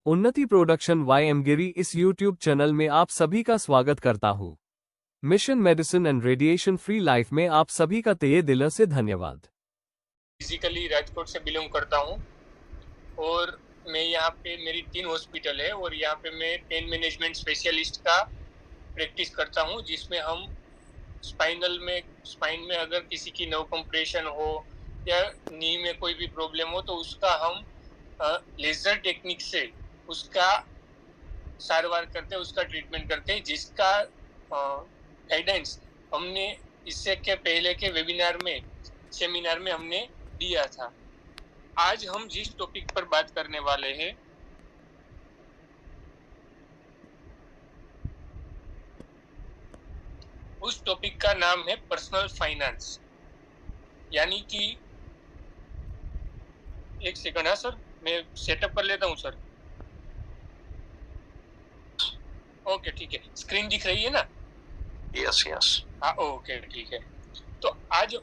उन्नति production Y M गिरी इस YouTube channel में आप सभी का स्वागत करता हूँ। Mission medicine and radiation free life में आप सभी का तहे दिल से धन्यवाद। फिजिकली राजकोट से बिलोंग करता हूँ और मैं यहाँ पे मेरी 3 हॉस्पिटल है और यहाँ पे मैं पेन मैनेजमेंट स्पेशलिस्ट का प्रैक्टिस करता हूँ, जिसमें हम स्पाइन में अगर किसी की नर्व कंप्रेशन हो या नी में कोई भी प्रॉब्लम हो तो उसका हम लेजर टेक्निक से उसका सारवार करते हैं, उसका ट्रीटमेंट करते हैं, जिसका गाइडेंस हमने इससे के पहले के सेमिनार में हमने दिया था। आज हम जिस टॉपिक पर बात करने वाले हैं उस टॉपिक का नाम है पर्सनल फाइनेंस। यानी कि एक सेकंड, हाँ सर, मैं सेटअप कर लेता हूँ सर। ओके ठीक है, स्क्रीन दिख रही है ना? यस हाँ ओके ठीक है। तो आज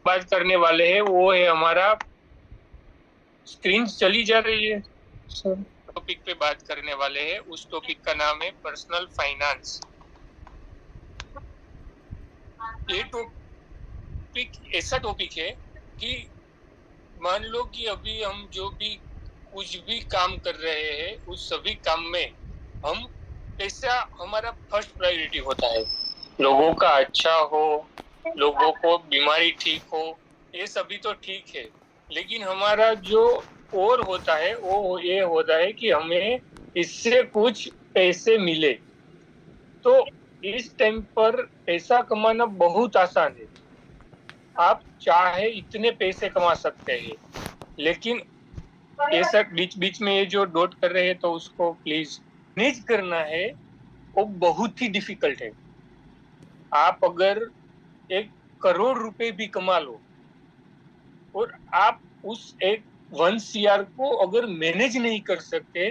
बात करने वाले हैं वो है हमारा, स्क्रीन चली जा रही है सर। टॉपिक पे बात करने वाले हैं उस टॉपिक का नाम है पर्सनल फाइनेंस। ये टॉपिक ऐसा टॉपिक है कि मान लो कि अभी हम जो भी कुछ भी काम कर रहे हैं उस सभी काम में हम पैसा हमारा फर्स्ट प्रायोरिटी होता है। लोगों का अच्छा हो, लोगों को बीमारी ठीक हो, ये सभी तो ठीक है, लेकिन हमारा जो और होता है वो ये होता है कि हमें इससे कुछ पैसे मिले। तो इस टाइम पर पैसा कमाना बहुत आसान है, आप चाहे इतने पैसे कमा सकते हैं, लेकिन ऐसा बीच बीच में ये जो डॉट कर रहे हैं तो उसको प्लीज मैनेज करना है, वो बहुत ही डिफिकल्ट है। आप अगर 1 करोड़ रुपए भी कमा लो और आप उस 1 CR को अगर मैनेज नहीं कर सकते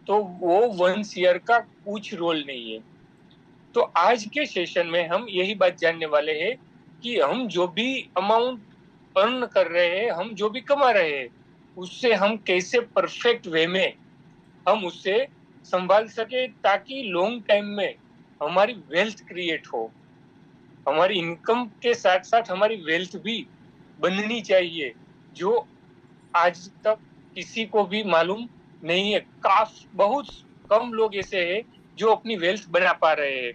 तो वो 1 CR का कुछ रोल नहीं है। तो आज के सेशन में हम यही बात जानने वाले हैं कि हम जो भी अमाउंट अर्न कर रहे हैं, हम जो भी कमा रहे हैं, उससे हम कैसे परफेक्ट वे में हम उससे संभाल सके, ताकि लॉन्ग टाइम में हमारी वेल्थ क्रिएट हो। हमारी इनकम के साथ साथ हमारी वेल्थ भी बननी चाहिए, जो आज तक किसी को भी मालूम नहीं है। बहुत कम लोग ऐसे हैं जो अपनी वेल्थ बना पा रहे हैं।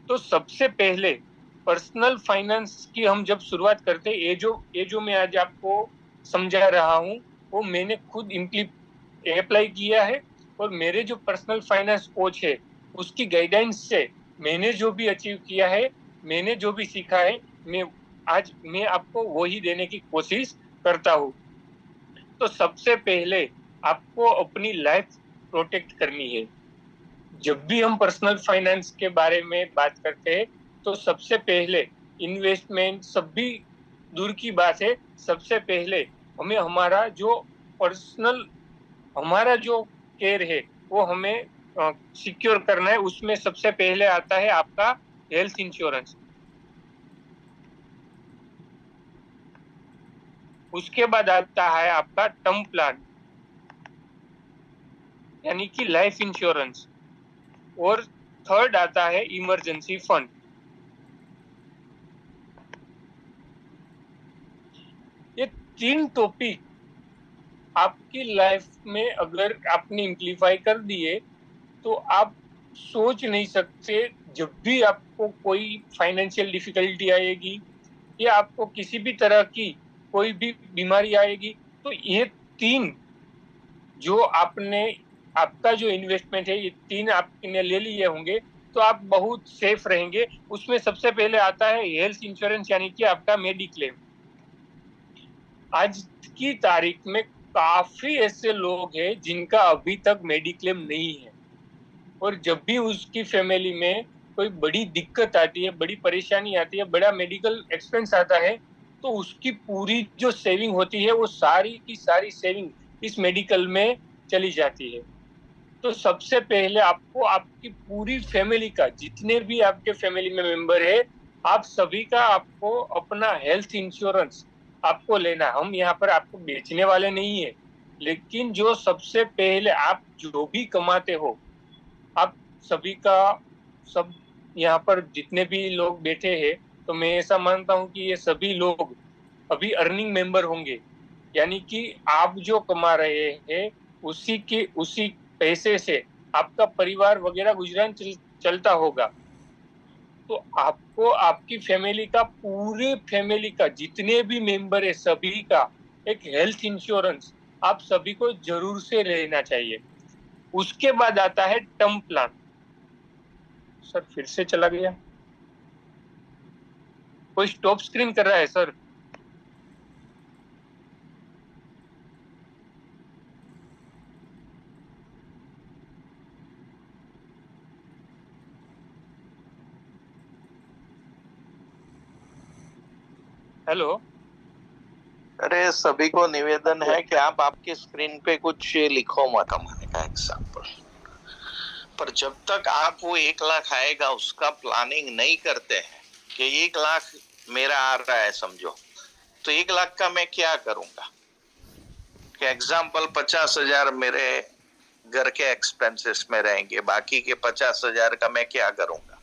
तो सबसे पहले पर्सनल फाइनेंस की हम जब शुरुआत करते हैं, ये जो मैं आज आपको समझा रहा हूँ वो मैंने खुद अप्लाई किया है और मेरे जो पर्सनल फाइनेंस कोच है उसकी गाइडेंस से मैंने जो भी अचीव किया है, मैंने जो भी सीखा है, मैं आपको वही देने की कोशिश करता हूँ। तो सबसे पहले आपको अपनी लाइफ प्रोटेक्ट करनी है। जब भी हम पर्सनल फाइनेंस के बारे में बात करते हैं तो सबसे पहले इन्वेस्टमेंट सब भी दूर की बात है, सबसे पहले हमें हमारा जो केयर है वो हमें सिक्योर करना है। उसमें सबसे पहले आता है आपका हेल्थ इंश्योरेंस, उसके बाद आता है आपका टर्म प्लान यानी कि लाइफ इंश्योरेंस, और थर्ड आता है इमरजेंसी फंड। ये 3 टॉपिक आपकी लाइफ में अगर आपने इम्प्लीफाई कर दिए तो आप सोच नहीं सकते, जब भी आपको कोई फाइनेंशियल डिफिकल्टी आएगी या आपको किसी भी तरह की कोई भी बीमारी आएगी तो ये 3 जो आपका जो इन्वेस्टमेंट है, ये 3 आपने ले लिए होंगे तो आप बहुत सेफ रहेंगे। उसमें सबसे पहले आता है हेल्थ इंश्योरेंस यानी कि आपका मेडिक्लेम। आज की तारीख में काफी ऐसे लोग हैं जिनका अभी तक मेडिक्लेम नहीं है, और जब भी उसकी फैमिली में कोई बड़ी दिक्कत आती है, बड़ी परेशानी आती है, बड़ा मेडिकल एक्सपेंस आता है, तो उसकी पूरी जो सेविंग होती है वो सारी की सारी सेविंग इस मेडिकल में चली जाती है। तो सबसे पहले आपको आपकी पूरी फैमिली का, जितने भी आपके फैमिली में मेंबर है, आप सभी का आपको अपना हेल्थ इंश्योरेंस आपको लेना। हम यहाँ पर आपको बेचने वाले नहीं है, लेकिन जो सबसे पहले आप जो भी कमाते हो, आप सभी का सब यहाँ पर जितने भी लोग बैठे हैं, तो मैं ऐसा मानता हूँ कि ये सभी लोग अभी अर्निंग मेंबर होंगे। यानी कि आप जो कमा रहे हैं उसी पैसे से आपका परिवार वगैरह गुजरान चलता होगा। तो आपको आपकी फैमिली का, पूरे फैमिली का जितने भी मेंबर है सभी का एक हेल्थ इंश्योरेंस आप सभी को जरूर से लेना चाहिए। उसके बाद आता है टर्म प्लान। सर फिर से चला गया, कोई स्टॉप स्क्रीन कर रहा है सर। हेलो। अरे सभी को निवेदन है कि आप आपकी स्क्रीन पे कुछ लिखो मत, कमाने का एग्जाम्पल। पर जब तक आप वो 1 लाख आएगा उसका प्लानिंग नहीं करते हैं कि 1 लाख मेरा आ रहा है समझो, तो 1 लाख का मैं क्या करूंगा, कि एग्जाम्पल 50,000 मेरे घर के एक्सपेंसेस में रहेंगे, बाकी के 50,000 का मैं क्या करूंगा।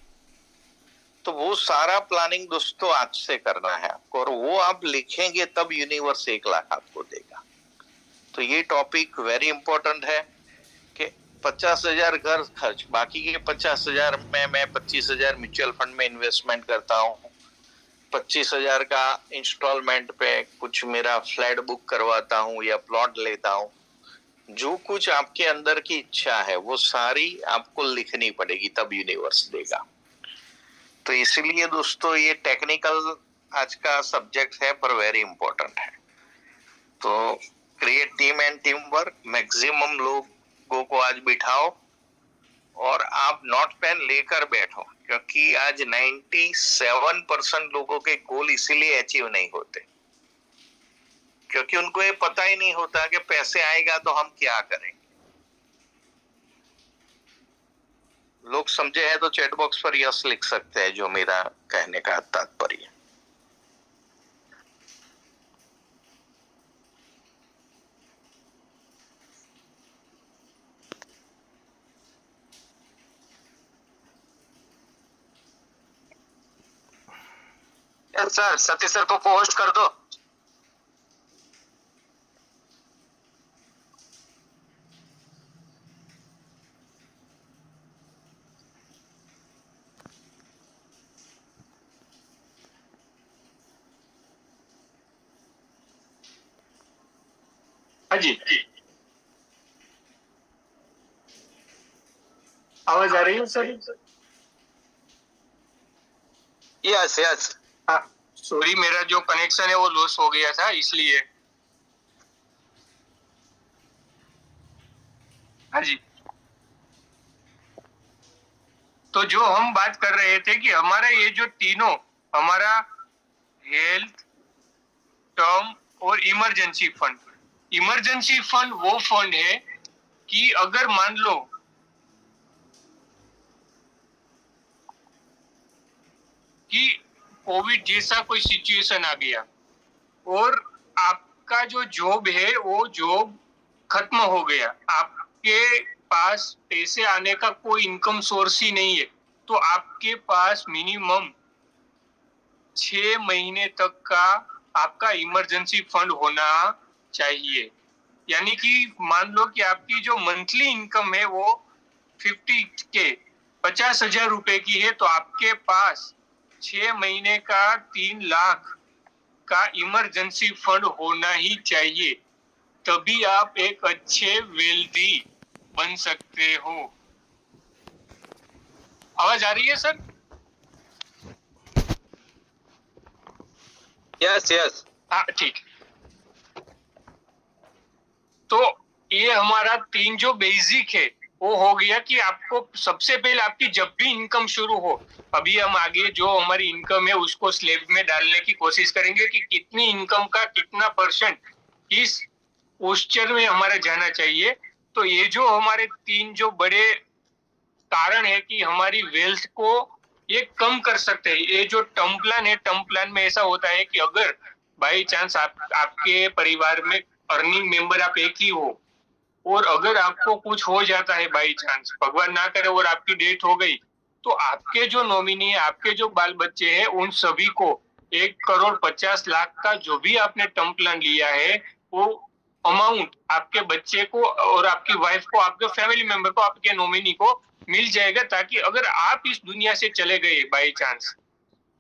तो वो सारा प्लानिंग दोस्तों आज से करना है आपको, और वो आप लिखेंगे तब यूनिवर्स 1 लाख आपको देगा। तो ये टॉपिक वेरी इंपॉर्टेंट है कि 50,000 घर खर्च, बाकी के 50,000 में मैं 25,000 म्यूचुअल फंड में इन्वेस्टमेंट करता हूँ, 25,000 का इंस्टॉलमेंट पे कुछ मेरा फ्लैट बुक करवाता हूँ या प्लॉट लेता हूँ। जो कुछ आपके अंदर की इच्छा है वो सारी आपको लिखनी पड़ेगी, तब यूनिवर्स देगा। तो इसीलिए दोस्तों ये टेक्निकल आज का सब्जेक्ट है पर वेरी इंपॉर्टेंट है। तो create team and team work, maximum लोगों को आज बिठाओ और आप नोट पेन लेकर बैठो, क्योंकि आज 97% लोगों के गोल इसीलिए अचीव नहीं होते क्योंकि उनको ये पता ही नहीं होता कि पैसे आएगा तो हम क्या करेंगे। लोग समझे हैं तो चैट बॉक्स पर यस लिख सकते हैं, जो मेरा कहने का तात्पर्य है। सर सतीश सर को पोस्ट कर दो। हाँ जी, आवाज आ रही है सर? Yes yes. हाँ सॉरी, मेरा जो कनेक्शन है वो लॉस हो गया था इसलिए। हाँ जी, तो जो हम बात कर रहे थे कि हमारा ये जो तीनों, हमारा हेल्थ, टर्म और इमरजेंसी फंड। इमरजेंसी फंड वो फंड है कि अगर मान लो कि कोविड जैसा कोई सिचुएशन आ गया और आपका जो जॉब है वो जॉब खत्म हो गया, आपके पास पैसे आने का कोई इनकम सोर्स ही नहीं है, तो आपके पास मिनिमम 6 महीने तक का आपका इमरजेंसी फंड होना चाहिए। यानी कि मान लो कि आपकी जो मंथली इनकम है वो 50,000 रुपए की है, तो आपके पास 6 महीने का 3 लाख का इमरजेंसी फंड होना ही चाहिए, तभी आप एक अच्छे वेल्दी बन सकते हो। आवाज आ रही है सर? Yes yes. हाँ ठीक। तो ये हमारा 3 जो बेसिक है वो हो गया कि आपको सबसे पहले आपकी जब भी इनकम शुरू हो, अभी हम आगे जो हमारी इनकम है उसको स्लैब में डालने की कोशिश करेंगे कि कितनी इनकम का कितना परसेंट किस पोस्चर में हमारा जाना चाहिए। तो ये जो हमारे 3 जो बड़े कारण है कि हमारी वेल्थ को ये कम कर सकते हैं। ये जो टर्म प्लान है, टर्म प्लान में ऐसा होता है कि अगर बाई चांस आपके परिवार में अर्निंग मेंबर आप एक ही हो, और अगर आपको कुछ हो जाता है बाई चांस, भगवान ना करे, और आपकी डेथ हो गई, तो आपके जो नॉमिनी है, आपके जो बाल बच्चे हैं, उन सभी को 1,50,00,000 का जो भी आपने टर्म प्लान लिया है, वो अमाउंट आपके बच्चे को और आपकी वाइफ को, आपके फैमिली मेंबर को, आपके नॉमिनी को मिल जाएगा, ताकि अगर आप इस दुनिया से चले गए बाई चांस,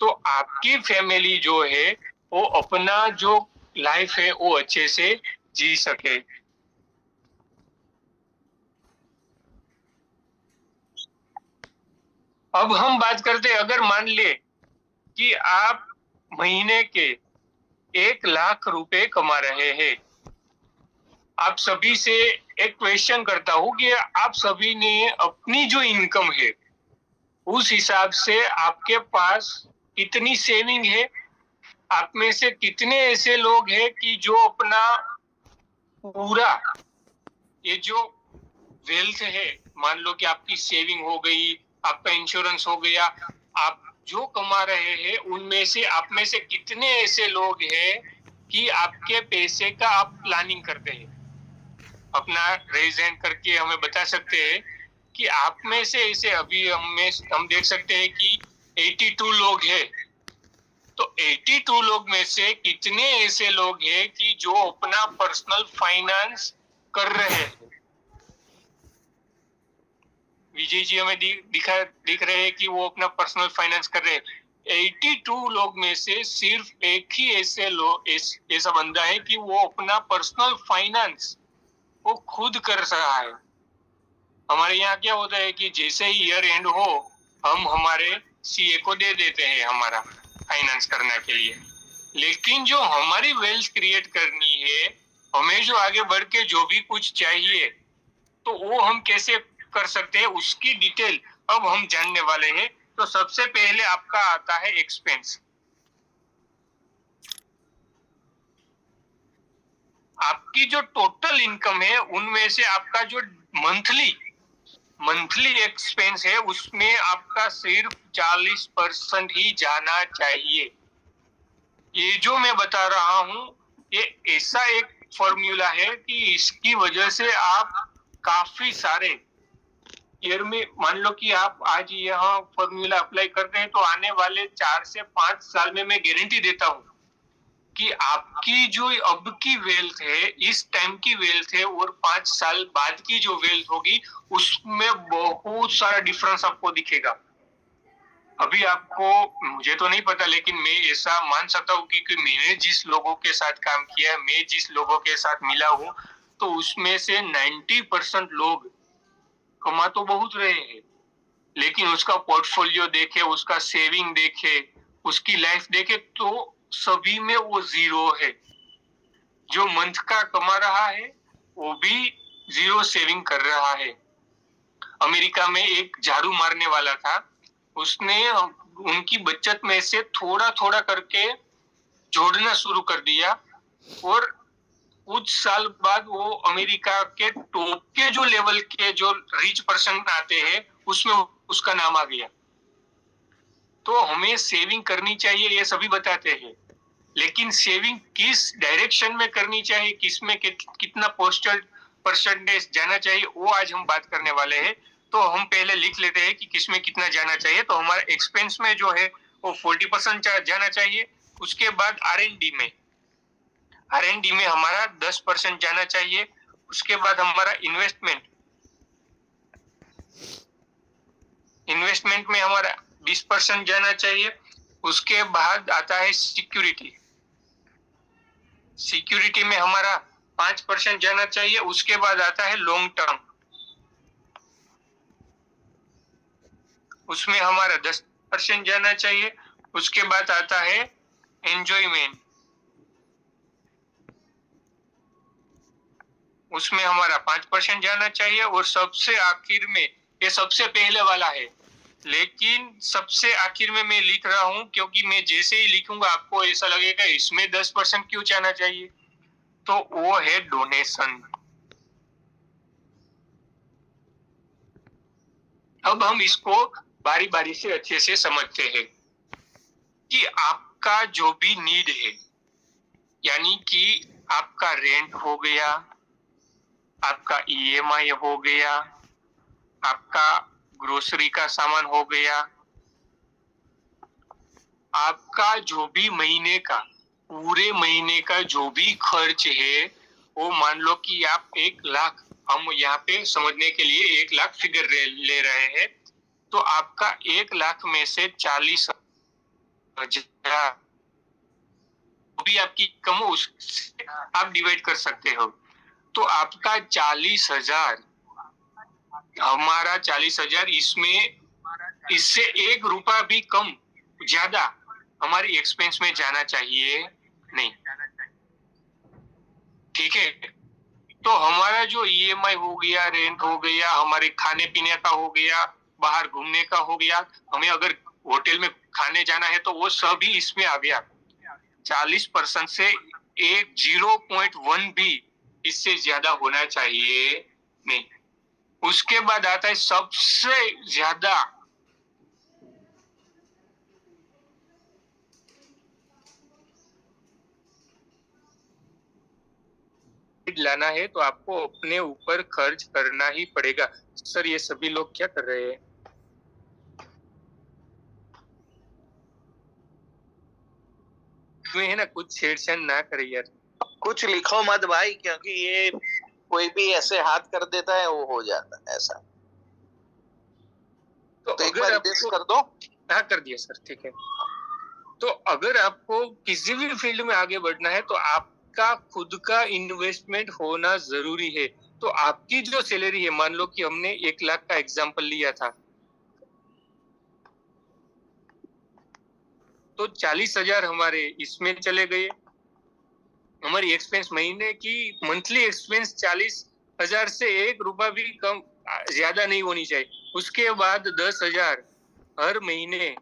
तो आपकी फैमिली जो है वो अपना जो लाइफ है वो अच्छे से जी सके। अब हम बात करते हैं, अगर मान ले कि आप महीने के 1,00,000 रुपए कमा रहे हैं, आप सभी से एक क्वेश्चन करता हूं कि आप सभी ने अपनी जो इनकम है उस हिसाब से आपके पास कितनी सेविंग है? आप में से कितने ऐसे लोग हैं कि जो अपना पूरा ये जो वेल्थ है, मान लो कि आपकी सेविंग हो गई, आपका इंश्योरेंस हो गया, आप जो कमा रहे हैं उनमें से आप में से कितने ऐसे लोग हैं कि आपके पैसे का आप प्लानिंग करते हैं? अपना रेज हैंड करके हमें बता सकते हैं कि आप में से ऐसे, अभी हम देख सकते हैं कि 82 लोग हैं, तो 82 लोग में से कितने ऐसे लोग हैं कि जो अपना पर्सनल फाइनेंस कर रहे हैं? विजय जी हमें दिख रहे हैं कि वो अपना पर्सनल फाइनेंस कर रहे हैं। 82 लोग में से सिर्फ एक ही ऐसा बंदा है कि वो अपना पर्सनल फाइनेंस वो खुद कर रहा है। हमारे यहाँ क्या होता है कि जैसे ही ईयर एंड हो, हम हमारे सीए को दे देते हैं हमारा फाइनेंस करने के लिए, लेकिन जो हमारी वेल्थ क्रिएट करनी है, हमें जो आगे बढ़ के जो भी कुछ चाहिए, तो वो हम कैसे कर सकते हैं, उसकी डिटेल अब हम जानने वाले हैं। तो सबसे पहले आपका आता है एक्सपेंस। आपकी जो टोटल इनकम है उनमें से आपका जो मंथली एक्सपेंस है उसमें आपका सिर्फ 40% ही जाना चाहिए। ये जो मैं बता रहा हूं, ये ऐसा एक फॉर्मूला है कि इसकी वजह से आप काफी सारे ईयर में, मान लो कि आप आज यहाँ फॉर्मूला अप्लाई कर रहे हैं, तो आने वाले 4 से 5 साल में मैं गारंटी देता हूँ कि आपकी जो अब की वेल्थ है, इस टाइम की वेल्थ है, और 5 साल बाद की जो वेल्थ होगी उसमें बहुत सारा डिफरेंस आपको दिखेगा। अभी आपको, मुझे तो नहीं पता, लेकिन मैं ऐसा मान सकता हूँ कि मैंने जिस लोगों के साथ काम किया, मैं जिस लोगों के साथ मिला हूँ, तो उसमें से 90% लोग कमा तो बहुत रहे हैं, लेकिन उसका पोर्टफोलियो देखे, उसका सेविंग देखे, उसकी लाइफ देखे, तो सभी में वो जीरो है। जो मंथ का कमा रहा है वो भी जीरो सेविंग कर रहा है। अमेरिका में एक झाड़ू मारने वाला था, उसने उनकी बचत में से थोड़ा थोड़ा करके जोड़ना शुरू कर दिया, और कुछ साल बाद वो अमेरिका के टॉप के जो लेवल के जो रिच पर्सन आते हैं उसमें उसका नाम आ गया। तो हमें सेविंग करनी चाहिए, ये सभी बताते हैं, लेकिन सेविंग किस डायरेक्शन में करनी चाहिए, किस में कितना परसेंटेज जाना चाहिए, वो आज हम बात करने वाले हैं। तो हम पहले लिख लेते हैं कि किस में कितना जाना चाहिए। तो हमारा एक्सपेंस में जो है वो 40% जाना चाहिए। उसके बाद आर एन डी में हमारा 10% जाना चाहिए। उसके बाद हमारा इन्वेस्टमेंट में हमारा 20% जाना चाहिए। उसके बाद आता है सिक्योरिटी में हमारा 5% जाना चाहिए। उसके बाद आता है लॉन्ग टर्म, उसमें हमारा 10% जाना चाहिए। उसके बाद आता है एंजॉयमेंट, उसमें हमारा 5% जाना चाहिए। और सबसे आखिर में, ये सबसे पहले वाला है, लेकिन सबसे आखिर में मैं लिख रहा हूं क्योंकि मैं जैसे ही लिखूंगा आपको ऐसा लगेगा इसमें 10% क्यों जाना चाहिए, तो वो है डोनेशन। अब हम इसको बारी बारी से अच्छे से समझते हैं कि आपका जो भी नीड है, यानी कि आपका रेंट हो गया, आपका ईएमआई हो गया, आपका ग्रोसरी का सामान हो गया, आपका जो भी महीने का, पूरे महीने का जो भी खर्च है, वो मान लो कि आप 1 लाख, हम यहाँ पे समझने के लिए 1 लाख फिगर ले रहे हैं, तो आपका 1 लाख में से 40,000 भी आपकी कम हो, उससे आप डिवाइड कर सकते हो। तो आपका 40,000, हमारा 40,000, इसमें इससे 1 रुपया भी कम ज्यादा हमारी एक्सपेंस में जाना चाहिए नहीं। ठीक है, तो हमारा जो ईएमआई हो गया, रेंट हो गया, हमारे खाने पीने का हो गया, बाहर घूमने का हो गया, हमें अगर होटल में खाने जाना है तो वो सभी इसमें आ गया। 40% से 0.1 भी इससे ज्यादा होना चाहिए नहीं। उसके बाद आता है सबसे ज्यादा लाना है, तो आपको अपने ऊपर खर्च करना ही पड़ेगा। सर ये सभी लोग क्या कर रहे हैं? है ना, कुछ छेड़छाड़ ना करे यार। कुछ लिखो मत भाई, क्योंकि ये कोई भी ऐसे हाथ कर देता है, वो हो जाता है ऐसा। तो एक बार रिक्वेस्ट कर दो। हाँ कर दिया सर, ठीक है। तो अगर आपको किसी भी फील्ड में आगे बढ़ना है तो आपका खुद का इन्वेस्टमेंट होना जरूरी है। तो आपकी जो सैलरी है, मान लो कि हमने 1 लाख का एग्जाम्पल लिया था, तो 40,000 हमारे इसमें चले गए। हमारी एक्सपेंस महीने की मंथली एक्सपेंस 40,000 से 1 रुपया भी कम ज्यादा नहीं होनी चाहिए। उसके बाद 10,000 हर महीने,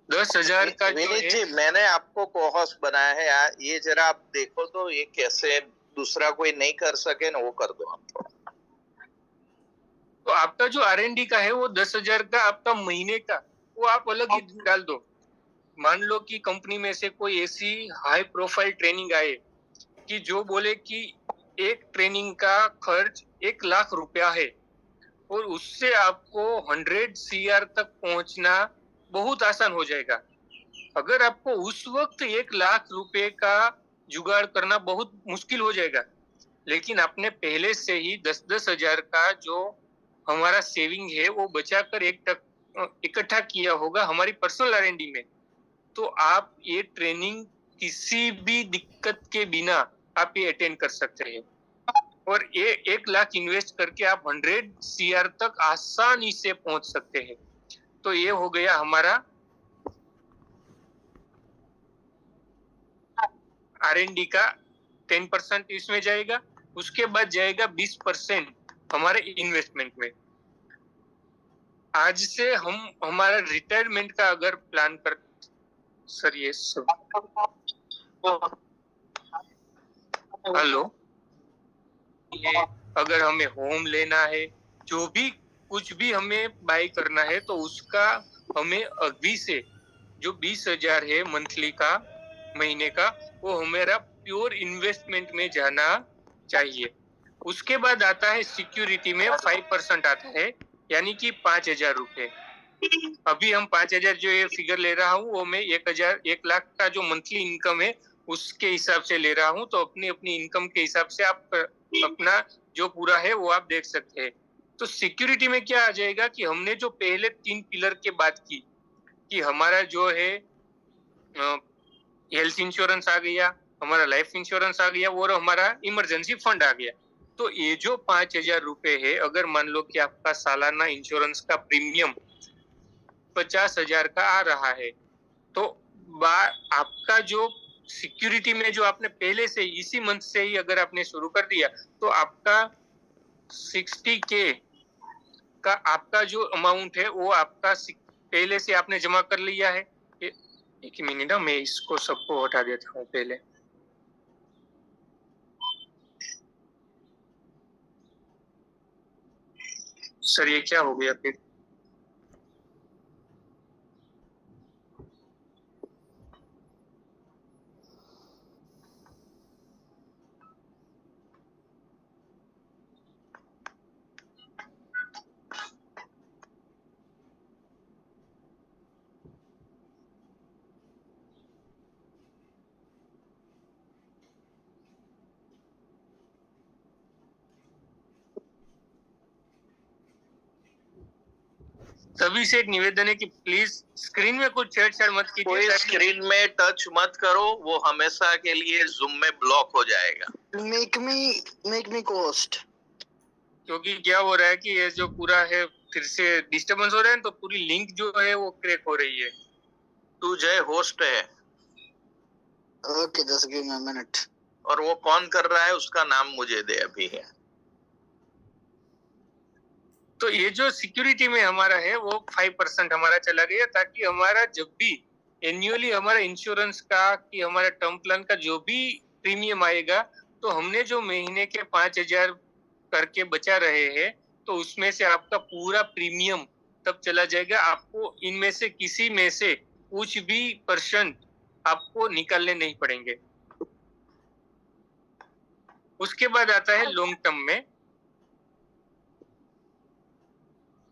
10,000 का जो विनीत है। जी, मैंने आपको को-होस्ट बनाया है यार, ये जरा आप देखो तो ये कैसे दूसरा कोई नहीं कर सके ना, वो कर दो आप थोड़ा। तो आपका जो R&D का है वो 10,000 का आपका महीने का, वो आप अलग ही डाल दो। मान लो कि कंपनी में से कोई ऐसी हाई प्रोफाइल ट्रेनिंग आए कि जो बोले कि एक ट्रेनिंग का खर्च 1 लाख रुपया है, और उससे आपको 100 CR तक पहुंचना बहुत आसान हो जाएगा। अगर आपको उस वक्त 1 लाख रुपए का जुगाड़ करना बहुत मुश्किल हो जाएगा, लेकिन आपने पहले से ही 10-10 हजार का जो हमारा सेविंग है वो बचाकर इकट्ठा किया होगा हमारी पर्सनल R&D में, तो आप ये ट्रेनिंग किसी भी दिक्कत के बिना आप ये अटेंड कर सकते हैं। और ये 1 लाख इन्वेस्ट करके आप 100 CR तक आसानी से पहुंच सकते हैं। तो ये हो गया हमारा R&D का 10% इसमें जाएगा। उसके बाद जाएगा 20% हमारे इन्वेस्टमेंट में। आज से हम हमारा रिटायरमेंट का अगर प्लान कर, सर ये सब, हेलो, ये अगर हमें होम लेना है, जो भी कुछ भी हमें बाय करना है, तो उसका हमें अभी से जो 20,000 है मंथली का, महीने का, वो हमारा प्योर इन्वेस्टमेंट में जाना चाहिए। उसके बाद आता है सिक्योरिटी में 5% आता है, यानी कि 5,000 रुपए। अभी हम 5,000 जो ये फिगर ले रहा हूँ, वो मैं 1 लाख का जो मंथली इनकम है उसके हिसाब से ले रहा हूँ। तो अपनी अपनी इनकम के हिसाब से आप अपना जो पूरा है वो आप देख सकते हैं। तो सिक्योरिटी में क्या आ जाएगा कि हमने जो पहले 3 पिलर के बात की कि हमारा जो है हेल्थ इंश्योरेंस आ गया, हमारा लाइफ इंश्योरेंस आ गया, और हमारा इमरजेंसी फंड आ गया। तो ये जो 5,000 रुपए है, अगर मान लो कि आपका सालाना इंश्योरेंस का प्रीमियम 50,000 का आ रहा है, तो आपका जो सिक्योरिटी में जो आपने पहले से इसी मंथ से ही अगर आपने शुरू कर दिया, तो आपका 60K का आपका जो अमाउंट है वो आपका पहले से आपने जमा कर लिया है। एक मिनट, मैं इसको सबको हटा देता हूँ पहले। सर ये क्या हो गया फिर? सभी से एक निवेदन है कि प्लीज स्क्रीन में कुछ छेड़छाड़ मत कीजिए। कोई स्क्रीन में टच मत करो, वो हमेशा के लिए जूम में ब्लॉक हो जाएगा। Make me cost. क्योंकि क्या हो रहा है कि ये जो पूरा है फिर से डिस्टरबेंस हो रहा है, तो पूरी लिंक जो है वो क्रैक हो रही है। तू जय होस्ट है। Okay, just give me a minute. और वो कौन कर रहा है उसका नाम मुझे दे अभी है। तो ये जो सिक्योरिटी में हमारा है वो 5% हमारा चला गया, ताकि हमारा जब भी एन्युअली हमारा इंश्योरेंस का कि हमारा टर्म प्लान का जो भी प्रीमियम आएगा, तो हमने जो महीने के 5,000 करके बचा रहे हैं, तो उसमें से आपका पूरा प्रीमियम तब चला जाएगा। आपको इनमें से किसी में से कुछ भी % आपको निकालने नहीं पड़ेंगे। उसके बाद आता है लॉन्ग टर्म में।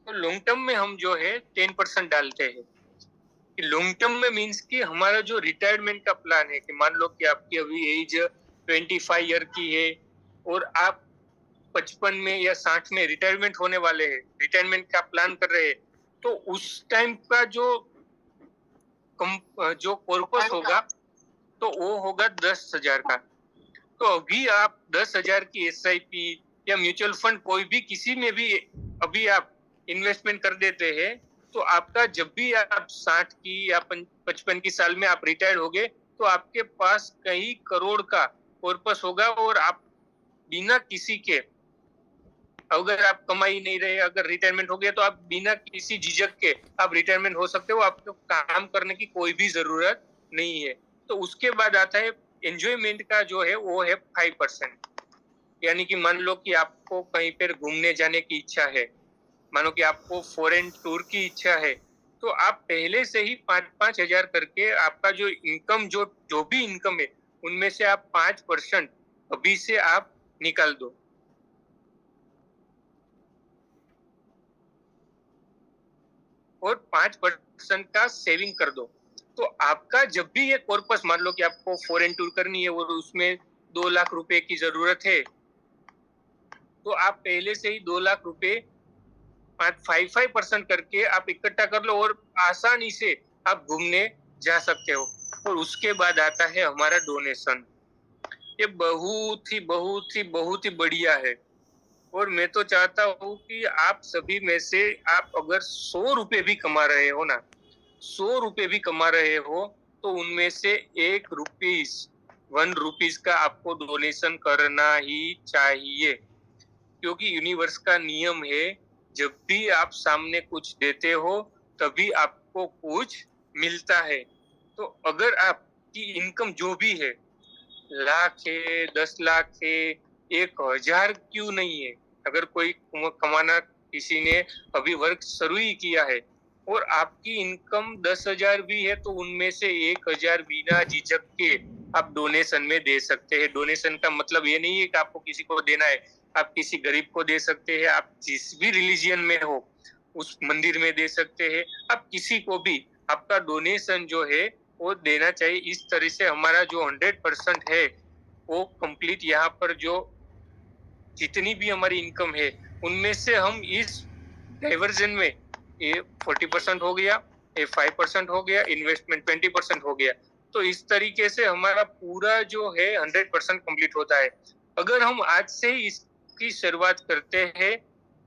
तो लॉन्ग टर्म में हम जो है 10% डालते हैं। लॉन्ग टर्म में मीन्स कि हमारा जो रिटायरमेंट का प्लान है, कि मान लो कि आपकी अभी एज 25 ईयर की है और आप 55 में या 60 में रिटायरमेंट होने वाले हैं, रिटायरमेंट का प्लान कर रहे हैं, तो उस टाइम का जो कॉर्पस होगा तो वो होगा 10,000 का। तो अभी आप 10,000 की SIP या म्यूचुअल फंड कोई भी किसी में भी अभी आप इन्वेस्टमेंट कर देते हैं, तो आपका जब भी आप 60 की या 55 की साल में आप रिटायर होगे, तो आपके पास कई करोड़ का कॉर्पस होगा और आप बिना किसी के, अगर आप कमाई नहीं रहे, अगर रिटायरमेंट हो गया, तो आप बिना किसी झिझक के आप रिटायरमेंट हो सकते हो। आपको काम करने की कोई भी जरूरत नहीं है। तो उसके बाद आता है एंजॉयमेंट का जो है वो है 5%। यानी कि मान लो कि आपको कहीं पर घूमने जाने की इच्छा है, मानो कि आपको फॉरेन टूर की इच्छा है, तो आप पहले से ही 5-5 हजार करके आपका जो इनकम जो भी इनकम है उनमें से आप 5% अभी से आप निकाल दो। और 5% का सेविंग कर दो। तो आपका जब भी ये कॉर्पस, मान लो कि आपको फॉरेन टूर करनी है और उसमें 2 लाख रुपए की जरूरत है, तो आप पहले से ही 2 लाख रुपए 5% करके आप इकट्ठा कर लो और आसानी से आप घूमने जा सकते हो। और उसके बाद आता है हमारा डोनेशन। ये बहुत ही बढ़िया है। और मैं तो चाहता हूँ कि आप सभी में से आप अगर 100 रुपए भी कमा रहे हो ना, 100 रुपए भी कमा रहे हो, तो उनमें से 1 रुपीस का आपको डोनेशन करना ही चाहिए। क्योंकि यूनिवर्स का नियम है, जब भी आप सामने कुछ देते हो तभी आपको कुछ मिलता है। तो अगर आपकी इनकम जो भी है, लाख है, 10 लाख है, 1,000 क्यों नहीं है, अगर कोई कमाना किसी ने अभी वर्क शुरू ही किया है और आपकी इनकम 10,000 भी है, तो उनमें से 1,000 बिना झिझक के आप डोनेशन में दे सकते हैं। डोनेशन का मतलब ये नहीं है कि आपको किसी को देना है, आप किसी गरीब को दे सकते हैं, आप जिस भी रिलीजियन में हो उस मंदिर में दे सकते हैं, आप किसी को भी आपका डोनेशन जो है वो देना चाहिए। इस तरह से हमारा जो 100% है वो कंप्लीट, यहाँ पर जो जितनी भी हमारी इनकम है उनमें से हम इस डाइवर्जन में, ये 40% हो गया, ये 5% हो गया, इन्वेस्टमेंट 20% हो गया। तो इस तरीके से हमारा पूरा जो है 100% कंप्लीट होता है। अगर हम आज से ही इसकी शुरुआत करते हैं,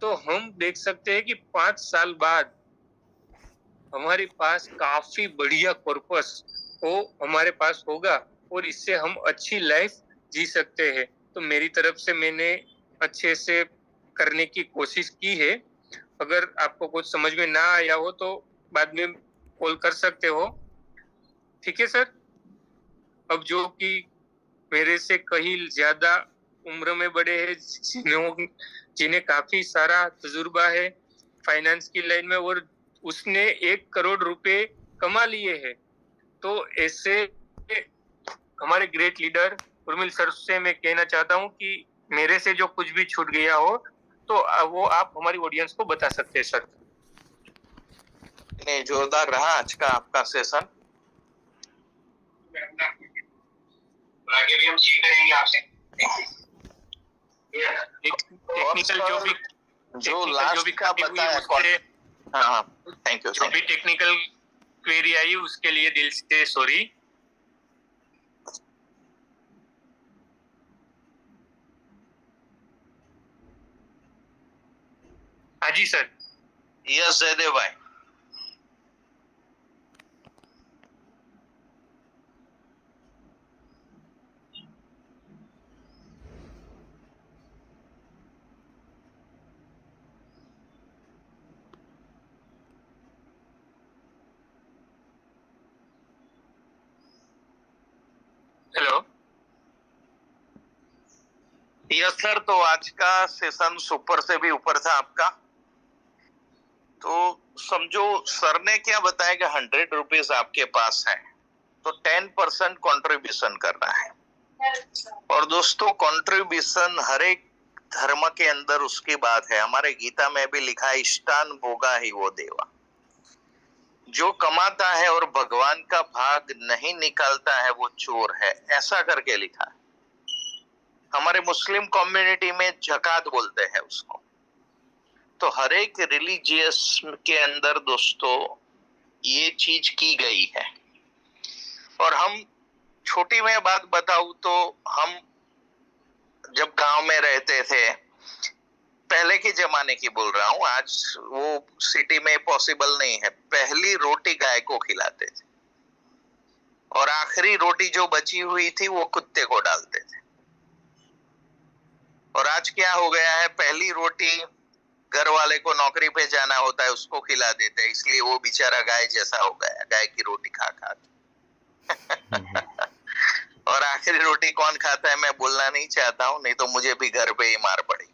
तो हम देख सकते हैं कि 5 साल बाद हमारे पास काफी बढ़िया कॉर्पस वो हमारे पास होगा और इससे हम अच्छी लाइफ जी सकते हैं। तो मेरी तरफ से मैंने अच्छे से करने की कोशिश की है। अगर आपको कुछ समझ में ना आया हो तो बाद में कॉल कर सकते हो, ठीक है सर। अब जो कि मेरे से कहीं ज्यादा उम्र में बड़े हैं, जिन्हें काफी सारा तजुर्बा है फाइनेंस की लाइन में, और उसने 1 करोड़ रुपए कमा लिए हैं, तो ऐसे हमारे ग्रेट लीडर उर्मिल सर से मैं कहना चाहता हूं कि मेरे से जो कुछ भी छूट गया हो तो वो आप हमारी ऑडियंस को बता सकते हैं सर। नहीं, जोरदार रहा आज का आपका सेशन। आगे भी हम सीख रहेंगे आपसे। टेक्निकल जो भी जो लास्ट का बताया, हाँ, थैंक यू। जो भी टेक्निकल क्वेरी आई उसके लिए दिल से सॉरी। हाँ जी सर। यस जयदेव भाई। हेलो। यस सर, तो आज का सेशन सुपर से भी ऊपर था आपका। तो समझो सर ने क्या बताया कि 100 रुपीज आपके पास है तो 10% कॉन्ट्रीब्यूशन करना है। और दोस्तों कॉन्ट्रीब्यूशन हर एक धर्म के अंदर उसकी बात है। हमारे गीता में भी लिखा है इष्टान भोगा ही वो देवा। जो कमाता है और भगवान का भाग नहीं निकालता है वो चोर है, ऐसा करके लिखा है। हमारे मुस्लिम कम्युनिटी में जकात बोलते हैं उसको। तो हर एक रिलीजियस के अंदर दोस्तों ये चीज की गई है। और हम छोटी में बात बताऊं तो हम जब गांव में रहते थे, पहले के जमाने की बोल रहा हूं, आज वो सिटी में पॉसिबल नहीं है। पहली रोटी गाय को खिलाते थे और आखिरी रोटी जो बची हुई थी वो कुत्ते को डालते थे। और आज क्या हो गया है, पहली रोटी घर वाले को नौकरी पे जाना होता है उसको खिला देते हैं, इसलिए वो बेचारा गाय जैसा हो गया, गाय की रोटी खा खा के। और आखिरी रोटी कौन खाता है मैं बोलना नहीं चाहता हूं, नहीं तो मुझे भी घर पे ही मार पड़ेगी।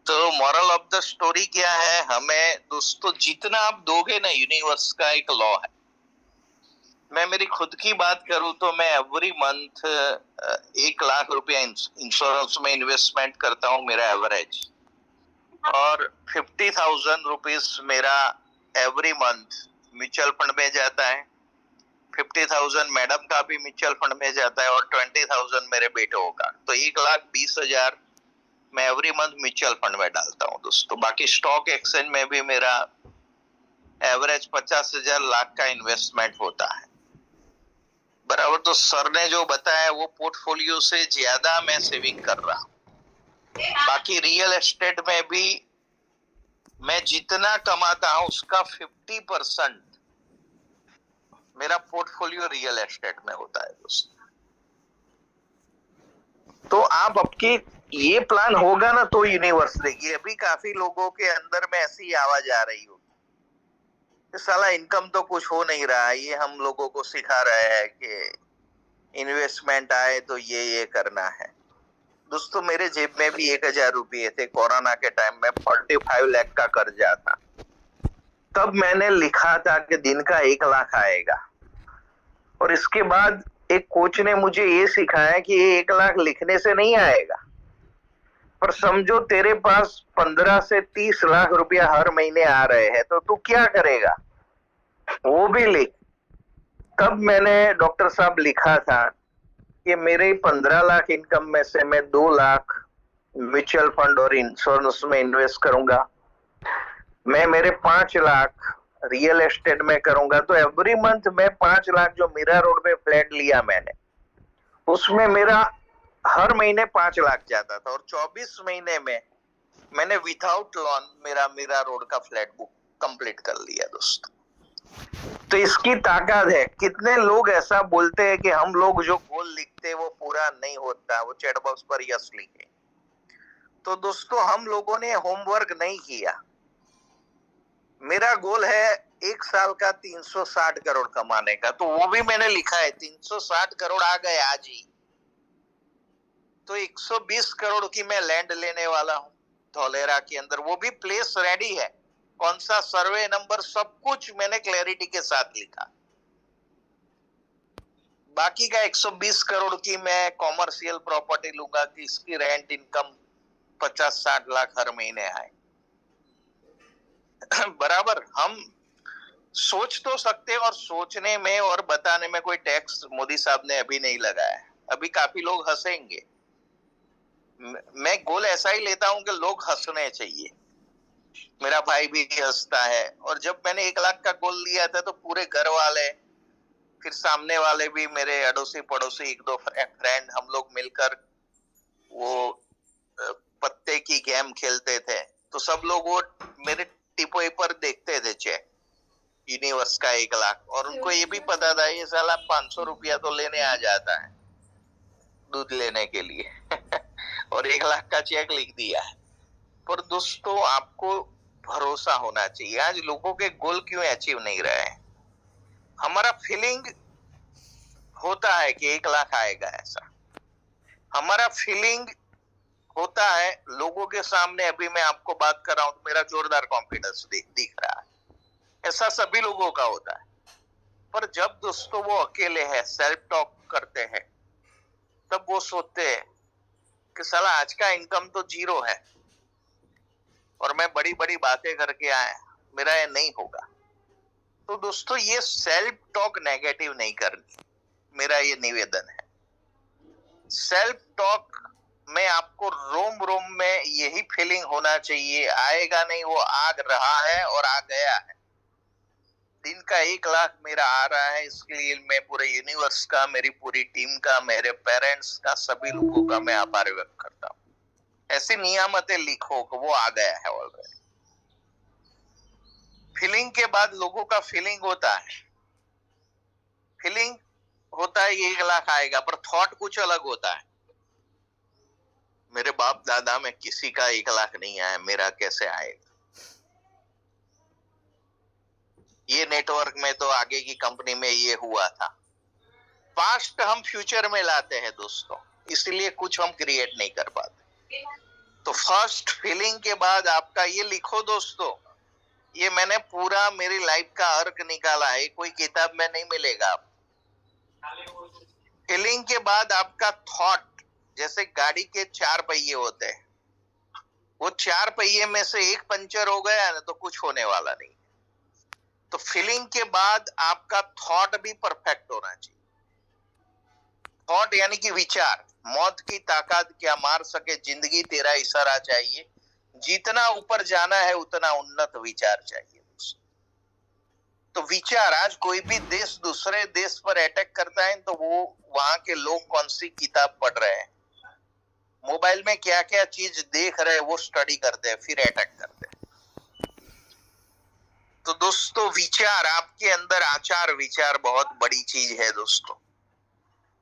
तो मॉरल ऑफ द स्टोरी क्या है, हमें दोस्तों जितना आप दोगे ना, यूनिवर्स का एक लॉ है। मैं मेरी खुद की बात करूं तो मैं एवरी मंथ 1 लाख रुपया इंश्योरेंस में इन्वेस्टमेंट करता हूं, मेरा एवरेज। और 50,000 रुपीज मेरा एवरी मंथ म्यूचुअल फंड में जाता है। 50,000 मैडम का भी म्यूचुअल फंड में जाता है और 20,000 मेरे बेटों का। तो 1,20,000 मैं एवरी मंथ म्यूचुअल फंड में डालता हूं दोस्तों। बाकी स्टॉक एक्सचेंज में भी मेरा एवरेज 50,000 लाख का इन्वेस्टमेंट होता है बराबर। तो सर ने जो बताया वो पोर्टफोलियो से ज्यादा मैं सेविंग कर रहा हूं। बाकी रियल एस्टेट में भी मैं जितना कमाता हूं उसका 50% मेरा पोर्टफोलियो रियल एस्टेट में होता है दोस्तों। तो आप आपकी ये प्लान होगा ना तो यूनिवर्स देगी। अभी काफी लोगों के अंदर में ऐसी आवाज आ रही होगी, साला इनकम तो कुछ हो नहीं रहा है, ये हम लोगों को सिखा रहे हैं कि इन्वेस्टमेंट आए तो ये करना है। दोस्तों मेरे जेब में भी 1,000 रुपये थे कोरोना के टाइम में, 45 लाख का कर्जा था। तब मैंने लिखा था कि दिन का 1 लाख आएगा। और इसके बाद एक कोच ने मुझे ये सिखाया कि ये 1 लाख लिखने से नहीं आएगा, पर समझो तेरे पास 15 से 30 लाख रुपया हर महीने आ रहे हैं तो तू क्या करेगा, वो भी लिख। तब मैंने डॉक्टर साहब लिखा था कि मेरे 15 लाख इनकम में से मैं 2 लाख म्यूचुअल फंड और इंश्योरेंस में इन्वेस्ट करूंगा, मैं मेरे 5 लाख रियल एस्टेट में करूंगा। तो एवरी मंथ मैं 5 लाख जो मीरा रोड में फ्लैट लिया मैंने, उसमें मेरा हर महीने 5 लाख जाता था। और 24 महीने में मैंने विदाउट लोन मेरा मीरा रोड का फ्लैट बुक कंप्लीट कर लिया दोस्तों। तो इसकी ताकत है। कितने लोग ऐसा बोलते हैं कि हम लोग जो गोल लिखते हैं वो पूरा नहीं होता, वो चैट बॉक्स पर यस लिखे। तो दोस्तों हम लोगों ने होमवर्क नहीं किया। मेरा गोल है 1 साल का 360 करोड़ कमाने का, तो वो भी मैंने लिखा है। 360 करोड़ आ गए आज ही, तो 120 करोड़ की मैं लैंड लेने वाला हूं धौलेरा के अंदर। वो भी प्लेस रेडी है, कौन सा सर्वे नंबर, सब कुछ मैंने क्लैरिटी के साथ लिखा। बाकी का 120 करोड़ की मैं कॉमर्शियल प्रॉपर्टी लूंगा कि इसकी रेंट इनकम 50-60 लाख हर महीने आए। बराबर। हम सोच तो सकते हैं, और सोचने में और बताने में कोई टैक्स मोदी साहब ने अभी नहीं लगाया है। अभी काफी लोग हंसेंगे, मैं गोल ऐसा ही लेता हूं कि लोग हंसने चाहिए। मेरा भाई भी हंसता है। और जब मैंने 1 लाख का गोल लिया था तो पूरे घर वाले, फिर सामने वाले भी, मेरे अड़ोसी पड़ोसी, 1-2 फ्रेंड, हम लोग मिलकर वो पत्ते की गेम खेलते थे। तो सब लोग वो मेरे टिपोई पर देखते थे चेक, यूनिवर्स का 1 लाख। और उनको ये भी पता था ये साला 500 रुपया तो लेने आ जाता है दूध लेने के लिए और 1 लाख का चेक लिख दिया है। पर दोस्तों, आपको भरोसा होना चाहिए। आज लोगों के गोल क्यों अचीव नहीं रहे हैं? हमारा फीलिंग होता है कि 1 लाख आएगा, ऐसा हमारा फीलिंग होता है। लोगों के सामने अभी मैं आपको बात कर रहा हूं तो मेरा जोरदार कॉन्फिडेंस दिख रहा है, ऐसा सभी लोगों का होता है। पर जब दोस्तों वो अकेले हैं, सेल्फ टॉक करते हैं, तब वो सोचते हैं कि साला आज का इनकम तो 0 है और मैं बड़ी बड़ी बातें करके आया, मेरा ये नहीं होगा। तो दोस्तों, ये सेल्फ टॉक नेगेटिव नहीं करनी, मेरा ये निवेदन है। सेल्फ टॉक में आपको रोम रोम में यही फीलिंग होना चाहिए, आएगा नहीं, वो आ रहा है और आ गया है। दिन का 1 लाख मेरा आ रहा है, इसके लिए मैं पूरे यूनिवर्स का, मेरी पूरी टीम का, मेरे पेरेंट्स का, सभी लोगों का मैं आभार व्यक्त करता हूँ। ऐसी नियामतें लिखो कि वो आ गया है ऑलरेडी। फीलिंग के बाद लोगों का फीलिंग होता है, फीलिंग होता है 1 लाख आएगा, पर थॉट कुछ अलग होता है। मेरे बाप दादा में किसी का 1 लाख नहीं आया, मेरा कैसे आएगा? ये नेटवर्क में तो आगे की कंपनी में ये हुआ था। पास्ट हम फ्यूचर में लाते हैं दोस्तों, इसलिए कुछ हम क्रिएट नहीं कर पाते। तो फर्स्ट फीलिंग के बाद आपका ये लिखो दोस्तों, ये मैंने पूरा मेरी लाइफ का अर्क निकाला है, कोई किताब में नहीं मिलेगा। फीलिंग के बाद आपका थॉट, जैसे गाड़ी के 4 पहिए होते हैं, वो 4 पहिए में से एक पंचर हो गया ना तो कुछ होने वाला नहीं। तो फीलिंग के बाद आपका थॉट भी परफेक्ट होना चाहिए। थॉट यानी कि विचार, मौत की ताकत क्या मार सके जिंदगी तेरा इशारा चाहिए। जितना ऊपर जाना है उतना उन्नत विचार चाहिए। तो विचार, आज कोई भी देश दूसरे देश पर अटैक करता है तो वो वहां के लोग कौन सी किताब पढ़ रहे हैं, मोबाइल में क्या क्या चीज देख रहे हैं, वो स्टडी करते हैं, फिर अटैक करते हैं। तो दोस्तों, विचार, आपके अंदर आचार विचार बहुत बड़ी चीज है दोस्तों।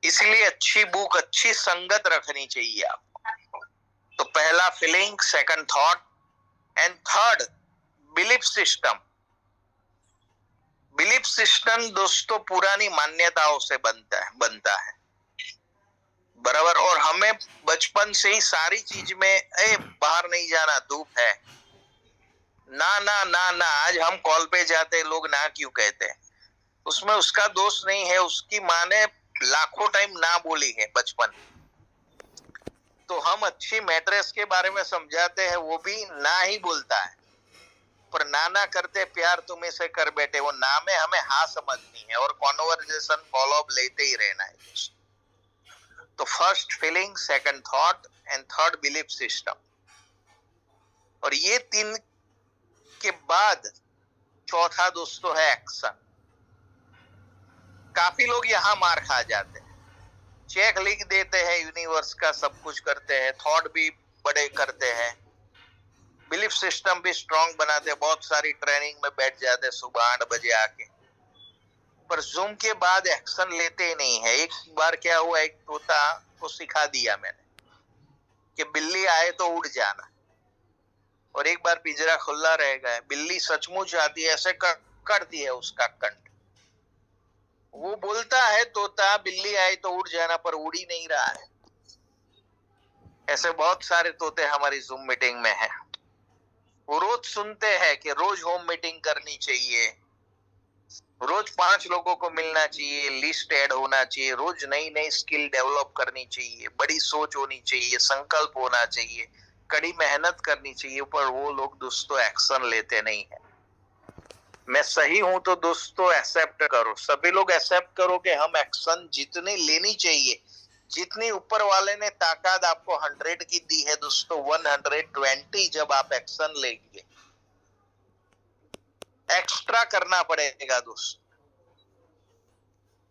इसलिए अच्छी बुक, अच्छी संगत रखनी चाहिए आपको। तो पहला feeling, second thought and third belief system. Belief system दोस्तों पुरानी मान्यताओं से बनता है बराबर। और हमें बचपन से ही सारी चीज में बाहर नहीं जाना, धूप है, ना ना ना ना। आज हम कॉल पे जाते हैं, लोग ना क्यों कहते हैं, उसमें उसका दोष नहीं है, उसकी माँ ने लाखों टाइम ना बोली है बचपन। तो हम अच्छी मैट्रेस के बारे में समझाते हैं, वो भी ना ही बोलता है। पर ना करते प्यार तुम्हें से कर बैठे, वो ना में हमें हाँ समझनी है और कॉन्वर्जेशन फॉलो अप लेते ही रहना है। तो first feeling, second thought and third belief system. और ये 3 के बाद चौथा दोस्तों है एक्शन। काफी लोग यहाँ मार खा जाते हैं, चेक लिख देते हैं यूनिवर्स का, सब कुछ करते हैं, थॉट भी बड़े करते हैं, बिलीफ सिस्टम भी स्ट्रांग बनाते, बहुत सारी ट्रेनिंग में बैठ जाते सुबह 8 बजे आके, पर जूम के बाद एक्शन लेते ही नहीं है। एक बार क्या हुआ, एक तोता को सिखा दिया मैंने कि बिल्ली आए तो उड़ जाना, और एक बार पिंजरा खुला रह गया, बिल्ली सचमुच आती है, ऐसे करती है उसका कंठ, वो बोलता है तोता बिल्ली आई तो उड़ जाना, पर उड़ ही नहीं रहा है। ऐसे बहुत सारे तोते हमारी जूम मीटिंग में हैं। वो रोज सुनते हैं कि रोज होम मीटिंग करनी चाहिए, रोज 5 लोगों को मिलना चाहिए, लिस्ट ऐड होना चाहिए, रोज नई नई स्किल डेवलप करनी चाहिए, बड़ी सोच होनी चाहिए, संकल्प होना चाहिए, कड़ी मेहनत करनी चाहिए। पर वो लोग दोस्तों एक्शन लेते नहीं है। मैं सही हूं तो दोस्तों एक्सेप्ट करो, सभी लोग एक्सेप्ट करो कि हम एक्शन जितनी लेनी चाहिए, जितनी ऊपर वाले ने ताकत आपको 100 की दी है दोस्तों, 120 जब आप एक्शन लेंगे एक्स्ट्रा करना पड़ेगा दोस्त,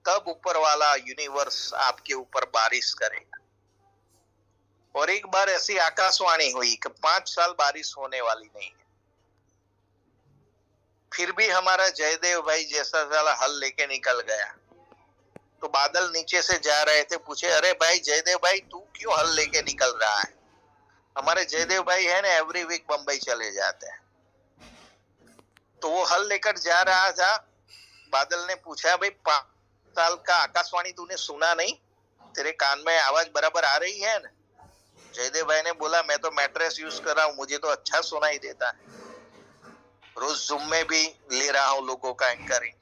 तब ऊपर वाला यूनिवर्स आपके ऊपर बारिश करेगा। और एक बार ऐसी आकाशवाणी हुई कि 5 साल बारिश होने वाली नहीं है, फिर भी हमारा जयदेव भाई जैसा साला हल लेके निकल गया। तो बादल नीचे से जा रहे थे, पूछे अरे भाई जयदेव भाई तू क्यों हल लेके निकल रहा है? हमारे जयदेव भाई है ना एवरी वीक बंबई चले जाते हैं, तो वो हल लेकर जा रहा था। बादल ने पूछा भाई 5 साल का आकाशवाणी तूने सुना नहीं? तेरे कान में आवाज बराबर आ रही है ना? जयदेव भाई ने बोला मैं तो मैट्रेस यूज कर रहा हूँ, मुझे तो अच्छा सुनाई देता है, रोज जूम में भी ले रहा हूँ लोगों का एंकरिंग,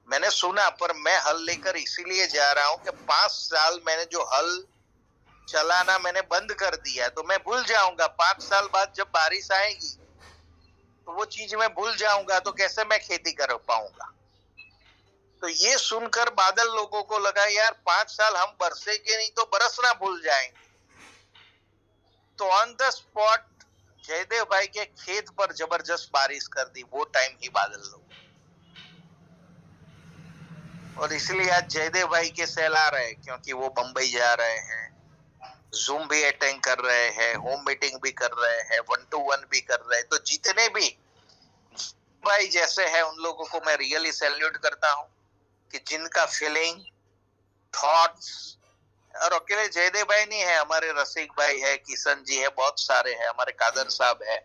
मैंने सुना, पर मैं हल लेकर इसीलिए जा रहा हूँ कि 5 साल मैंने जो हल चलाना मैंने बंद कर दिया, तो मैं भूल जाऊंगा। 5 साल बाद जब बारिश आएगी तो वो चीज मैं भूल जाऊंगा, तो कैसे मैं खेती कर पाऊंगा? तो ये सुनकर बादल लोगों को लगा यार 5 साल हम बरसेंगे नहीं तो बरसना भूल जाएंगे। तो ऑन द स्पॉट जयदेव भाई के खेत पर जबरदस्त बारिश कर दी, वो टाइम ही बादल लोग। और इसलिए आज जयदेव भाई के सेल आ रहे हैं, क्योंकि वो बंबई जा रहे हैं, जूम भी अटेंड कर रहे हैं, होम मीटिंग भी कर रहे हैं, 1-to-1 भी कर रहे हैं। तो जितने भी भाई जैसे हैं उन लोगों को मैं रियली सैल्यूट करता हूं कि जिनका फीलिंग, थॉट्स, और अकेले जयदेव भाई नहीं है, हमारे रसिक भाई है, किशन जी है, बहुत सारे हैं, हमारे कादर साहब है,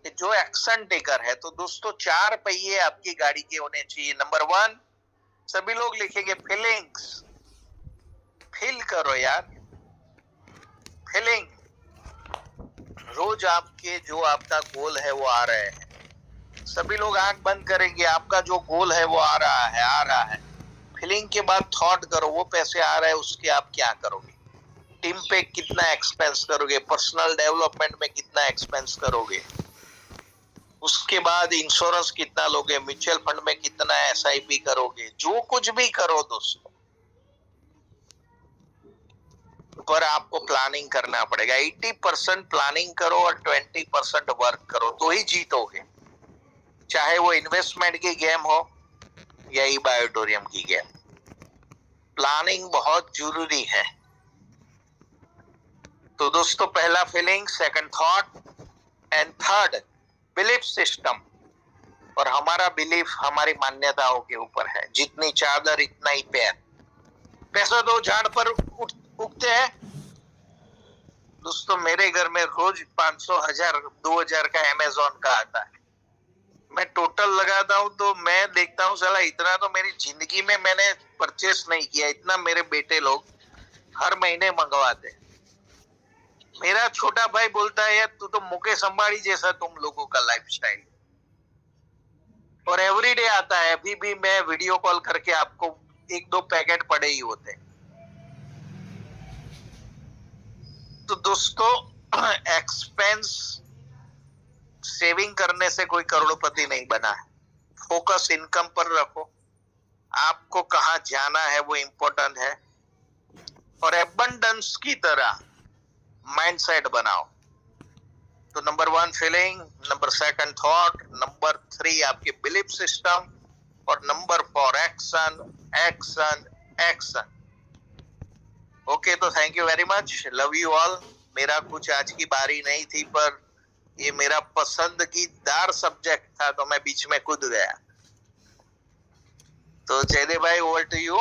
जो एक्शन टेकर है। तो दोस्तों 4 पहिए आपकी गाड़ी के होने चाहिए। नंबर 1, सभी लोग लिखेंगे फीलिंग्स, फील करो यार, फीलिंग। रोज आपके जो आपका गोल है वो आ रहे हैं, सभी लोग आंख बंद करेंगे, आपका जो गोल है वो आ रहा है, आ रहा है। फीलिंग के बाद थॉट करो, वो पैसे आ रहे हैं उसके आप क्या करोगे, टीम पे कितना एक्सपेंस करोगे, पर्सनल डेवलपमेंट में कितना एक्सपेंस करोगे, उसके बाद इंश्योरेंस कितना लोगे, म्यूचुअल फंड में कितना SIP करोगे, जो कुछ भी करो दोस्तों, पर आपको प्लानिंग करना पड़ेगा। 80% प्लानिंग करो और 20% वर्क करो, तो ही जीतोगे। चाहे वो इन्वेस्टमेंट की गेम हो या ई-बायोटोरियम की गेम, प्लानिंग बहुत जरूरी है। तो दोस्तों पहला feeling, second thought and third belief system. और हमारा बिलीफ हमारी मान्यताओं के ऊपर है, जितनी चादर इतना ही पैर। पैसा तो झाड़ पर उगते हैं दोस्तों। मेरे घर में रोज 500, 1000, 2000 का अमेज़न का आता है, मैं टोटल लगाता हूं तो मैं देखता हूं साला इतना तो मेरी जिंदगी में मैंने परचेस नहीं किया, इतना मेरे बेटे लोग हर महीने मंगवाते। मेरा छोटा भाई बोलता है यार तू तो मुकेश अंबानी जैसा तुम लोगों का लाइफस्टाइल, और एवरीडे आता है। अभी भी मैं वीडियो कॉल करके आपको 1-2 पैकेट पड़े ही होते। तो दोस्तों एक्सपेंस सेविंग करने से कोई करोड़पति नहीं बना है, फोकस इनकम पर रखो, आपको कहां जाना है वो इंपॉर्टेंट है, और एबंडेंस की तरह माइंडसेट बनाओ। तो number 1 feeling, number 2 thought, number 3 आपके बिलीफ सिस्टम, और number 4 action, action, action. Okay, तो thank you very much, love you all. मेरा कुछ आज की बारी नहीं थी, पर ये मेरा पसंदीदार सब्जेक्ट था तो मैं बीच में कूद गया। तो जयदेव भाई ओवर टू यू।